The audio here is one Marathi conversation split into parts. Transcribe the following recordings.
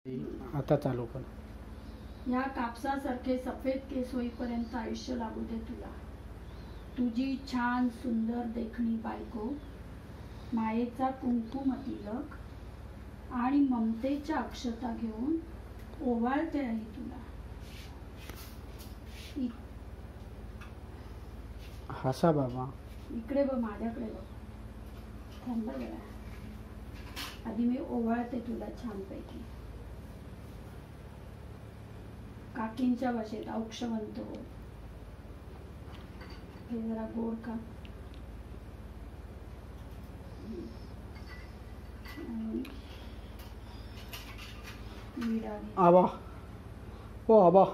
आता चालू कर. या कापसासारखे सफेद केस होईपर्यंत आयुष्य लागू दे तुला. तुझी छान सुंदर देखणी बायको, मायेचा कुंकुम तिलक आणि ममतेच्या अक्षता घेऊन ओवाळते आहे तुला. हसा बाबा. इकडे बघ, माझ्याकडे बघ. थांब जरा. आधी मी ओवाळते तुला छानपैकी. काकींच्या भाषेत औक्ष म्हणतो. हे जरा गोड का. आबा हो आबा.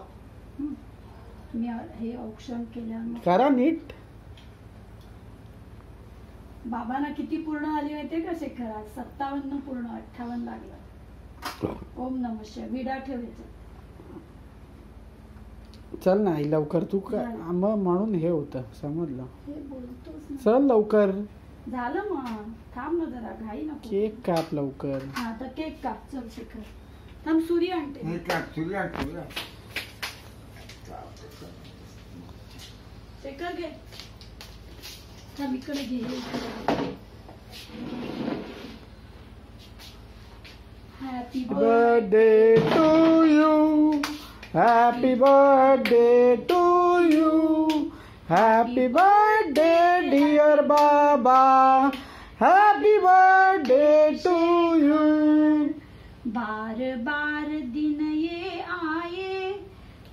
मी हे औक्षण केल्यावर करा नीट. बाबांना किती पूर्ण आली माहितीये का शेखरात? 57 पूर्ण, 58 लागलं. ओम नमः शिवाय. विडा ठेवायचं. चल ना आई लवकर. तू का मग म्हणून हे होतं समजलं. हे बोलतोस ना. चल लवकर. झालं मग. थांब ना जरा, घाई नको. केक काप लवकर. हा तर केक काप. चल शेखर. थांब, सुरी आणते. शेखर घे. थांब इकडे घे. Happy birthday to you. Happy birthday to you. Happy birthday dear बाबा. Happy birthday to you. बार बार दिन ये आए,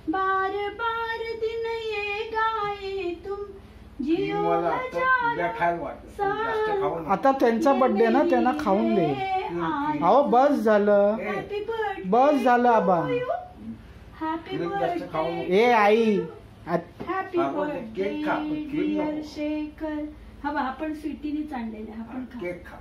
बार बार दिन ये गाए, तुम जियो आता त्यांचा बर्थडे ना, त्यांना खाऊन दे. अहो बस झालं. बस झालं आबा. हॅपी बर्थडे ए आई. Happy birthday dear Shekhar. हा बा, आपण स्वीटीने चाललेले. आपण खा. केक खा.